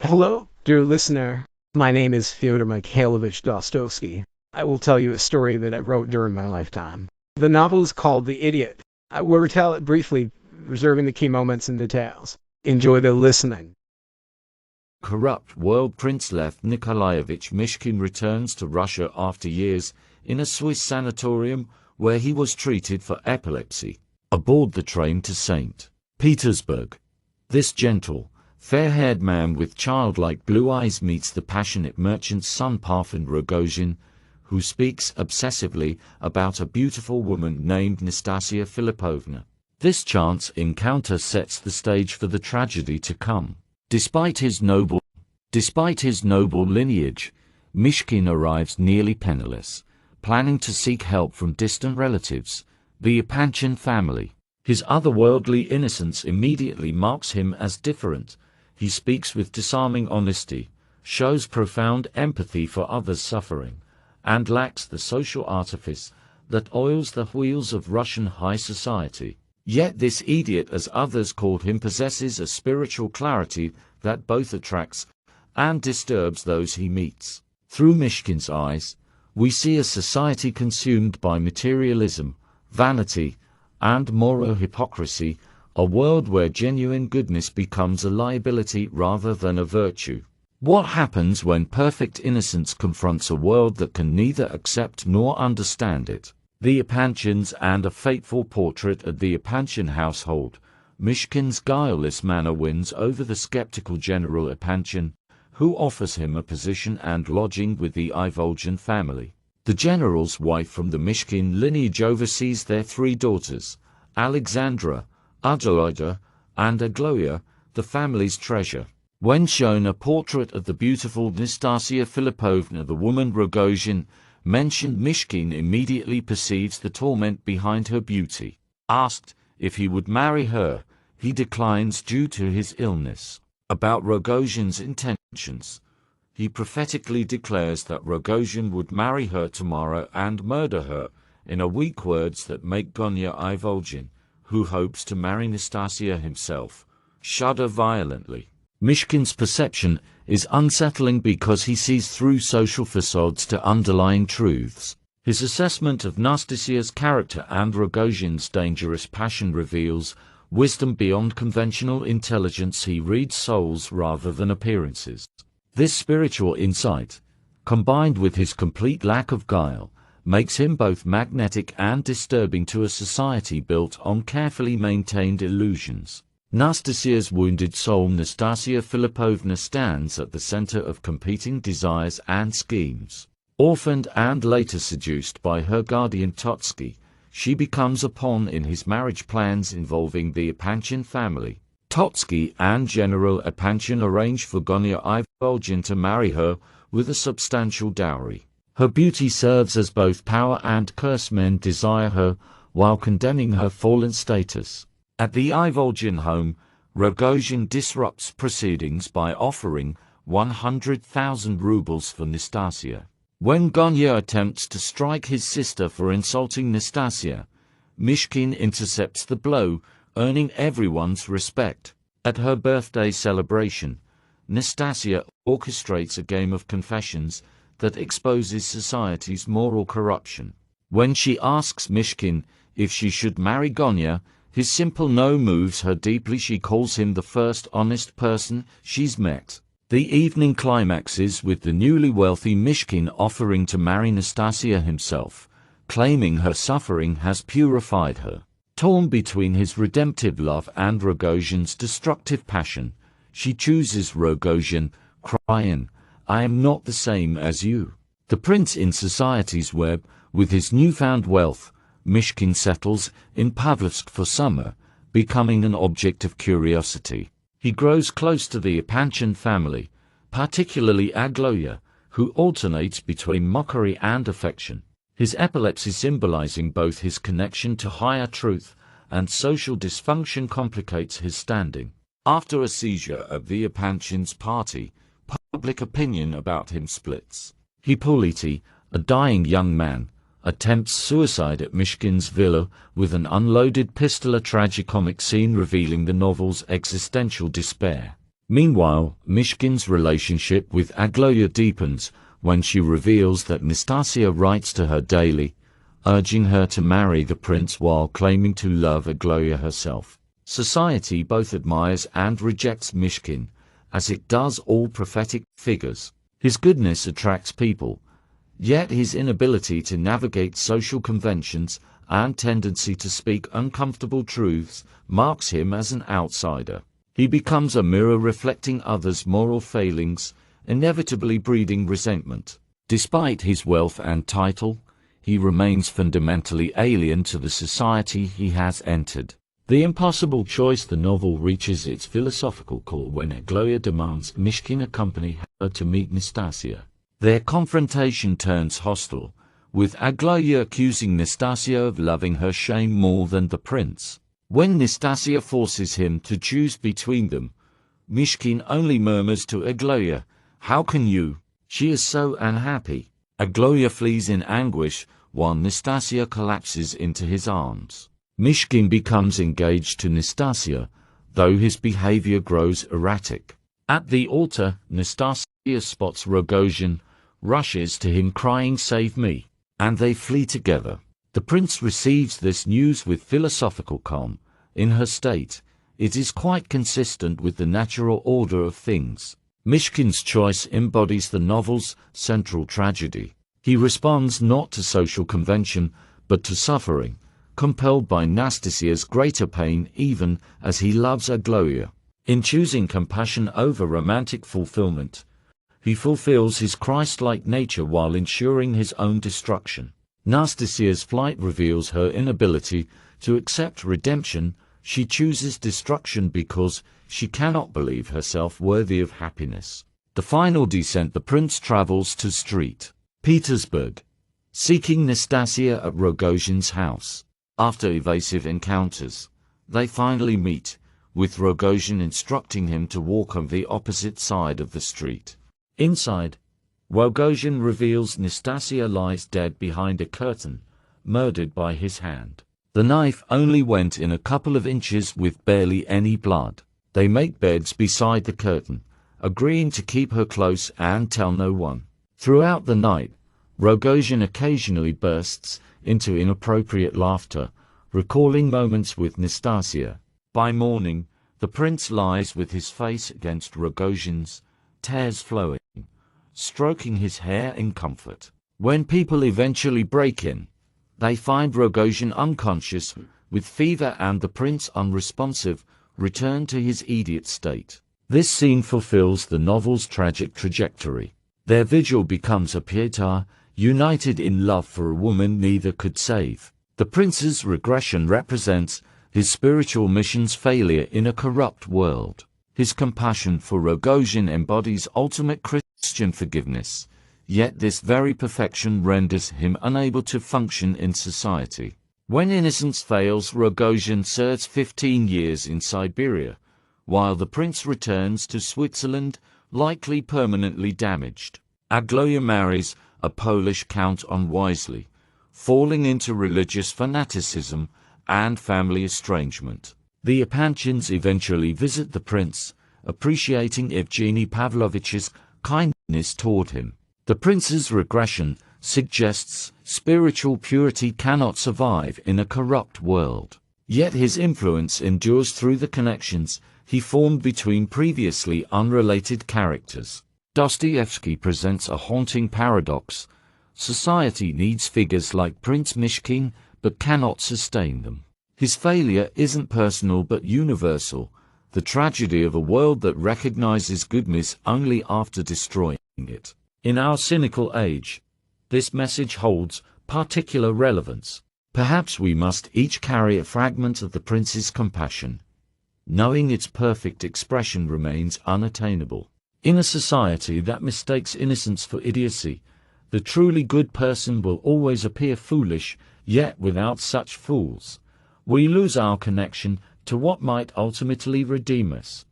Hello, dear listener. My name is Fyodor Mikhailovich Dostoevsky. I will tell you a story that I wrote during my lifetime. The novel is called The Idiot. I will retell it briefly, reserving the key moments and details. Enjoy the listening. Corrupt world prince Lev Nikolaevich Mishkin returns to Russia after years in a Swiss sanatorium where he was treated for epilepsy. Aboard the train to St. Petersburg, this gentle, fair-haired man with childlike blue eyes meets the passionate merchant's son Parfen Rogozhin, who speaks obsessively about a beautiful woman named Nastasia Filipovna. This chance encounter sets the stage for the tragedy to come. Despite his noble lineage, Mishkin arrives nearly penniless, planning to seek help from distant relatives, the Epanchin family. His otherworldly innocence immediately marks him as different. He speaks with disarming honesty, shows profound empathy for others' suffering, and lacks the social artifice that oils the wheels of Russian high society. Yet this idiot, as others called him, possesses a spiritual clarity that both attracts and disturbs those he meets. Through Mishkin's eyes, we see a society consumed by materialism, vanity, and moral hypocrisy, a world where genuine goodness becomes a liability rather than a virtue. What happens when perfect innocence confronts a world that can neither accept nor understand it? The Epanchins and a fateful portrait of the Epanchin household. Mishkin's guileless manner wins over the skeptical General Epanchin, who offers him a position and lodging with the Ivolgin family. The general's wife from the Mishkin lineage oversees their three daughters, Alexandra, Adelaida, and Agloya, the family's treasure. When shown a portrait of the beautiful Nastasia Filipovna, the woman Rogozhin mentioned, Mishkin immediately perceives the torment behind her beauty. Asked if he would marry her, he declines due to his illness. About Rogozhin's intentions, he prophetically declares that Rogozhin would marry her tomorrow and murder her, in a weak words that make Gonya Ivolgin, who hopes to marry Nastasia himself, shudder violently. Mishkin's perception is unsettling because he sees through social facades to underlying truths. His assessment of Nastasia's character and Rogozhin's dangerous passion reveals wisdom beyond conventional intelligence. He reads souls rather than appearances. This spiritual insight, combined with his complete lack of guile, makes him both magnetic and disturbing to a society built on carefully maintained illusions. Nastasia's wounded soul. Nastasia Filipovna stands at the center of competing desires and schemes. Orphaned and later seduced by her guardian Totsky, she becomes a pawn in his marriage plans involving the Epanchin family. Totsky and General Epanchin arrange for Gonya Ivolgin to marry her with a substantial dowry. Her beauty serves as both power and curse. Men desire her while condemning her fallen status. At the Ivolgin home, Rogozhin disrupts proceedings by offering 100,000 rubles for Nastasia. When Gonya attempts to strike his sister for insulting Nastasia, Mishkin intercepts the blow, earning everyone's respect. At her birthday celebration, Nastasia orchestrates a game of confessions that exposes society's moral corruption. When she asks Mishkin if she should marry Gonya, his simple no moves her deeply. She calls him the first honest person she's met. The evening climaxes with the newly wealthy Mishkin offering to marry Nastasia himself, claiming her suffering has purified her. Torn between his redemptive love and Rogozhin's destructive passion, she chooses Rogozhin, crying, "I am not the same as you." The prince in society's web, with his newfound wealth, Mishkin settles in Pavlovsk for summer, becoming an object of curiosity. He grows close to the Epanchin family, particularly Agloya, who alternates between mockery and affection. His epilepsy symbolizing both his connection to higher truth and social dysfunction complicates his standing. After a seizure of the Epanchin's party, public opinion about him splits. Hippolyte, a dying young man, attempts suicide at Mishkin's villa with an unloaded pistol, a tragicomic scene revealing the novel's existential despair. Meanwhile, Mishkin's relationship with Agloya deepens when she reveals that Nastasia writes to her daily, urging her to marry the prince while claiming to love Agloya herself. Society both admires and rejects Mishkin, as it does all prophetic figures. His goodness attracts people, yet his inability to navigate social conventions and tendency to speak uncomfortable truths marks him as an outsider. He becomes a mirror reflecting others' moral failings, inevitably breeding resentment. Despite his wealth and title, he remains fundamentally alien to the society he has entered. The impossible choice. The novel reaches its philosophical core when Agloya demands Mishkin accompany her to meet Nastasia. Their confrontation turns hostile, with Agloya accusing Nastasia of loving her shame more than the prince. When Nastasia forces him to choose between them, Mishkin only murmurs to Agloya, "How can you? She is so unhappy." Agloya flees in anguish, while Nastasia collapses into his arms. Mishkin becomes engaged to Nastasia, though his behavior grows erratic. At the altar, Nastasia spots Rogozhin, rushes to him crying, "Save me," and they flee together. The prince receives this news with philosophical calm. In her state, it is quite consistent with the natural order of things. Mishkin's choice embodies the novel's central tragedy. He responds not to social convention, but to suffering, compelled by Nastasia's greater pain even as he loves Agloya. In choosing compassion over romantic fulfillment, he fulfills his Christ-like nature while ensuring his own destruction. Nastasia's flight reveals her inability to accept redemption. She chooses destruction because she cannot believe herself worthy of happiness. The final descent. The prince travels to St. Petersburg, seeking Nastasia at Rogozhin's house. After evasive encounters, they finally meet, with Rogozhin instructing him to walk on the opposite side of the street. Inside, Rogozhin reveals Nastasia lies dead behind a curtain, murdered by his hand. The knife only went in a couple of inches with barely any blood. They make beds beside the curtain, agreeing to keep her close and tell no one. Throughout the night, Rogozhin occasionally bursts into inappropriate laughter, recalling moments with Nastasia. By morning, the prince lies with his face against Rogozhin's, tears flowing, stroking his hair in comfort. When people eventually break in, they find Rogozhin unconscious, with fever, and the prince unresponsive, return to his idiot state. This scene fulfills the novel's tragic trajectory. Their vigil becomes a pietà, united in love for a woman neither could save. The prince's regression represents his spiritual mission's failure in a corrupt world. His compassion for Rogozhin embodies ultimate Christian forgiveness, yet this very perfection renders him unable to function in society. When innocence fails, Rogozhin serves 15 years in Siberia, while the prince returns to Switzerland, likely permanently damaged. Agloya marries a Polish count unwisely, falling into religious fanaticism and family estrangement. The Epanchins eventually visit the prince, appreciating Evgeny Pavlovich's kindness toward him. The prince's regression suggests spiritual purity cannot survive in a corrupt world. Yet his influence endures through the connections he formed between previously unrelated characters. Dostoevsky presents a haunting paradox. Society needs figures like Prince Mishkin, but cannot sustain them. His failure isn't personal but universal, the tragedy of a world that recognizes goodness only after destroying it. In our cynical age, this message holds particular relevance. Perhaps we must each carry a fragment of the prince's compassion, knowing its perfect expression remains unattainable. In a society that mistakes innocence for idiocy, the truly good person will always appear foolish, yet without such fools, we lose our connection to what might ultimately redeem us.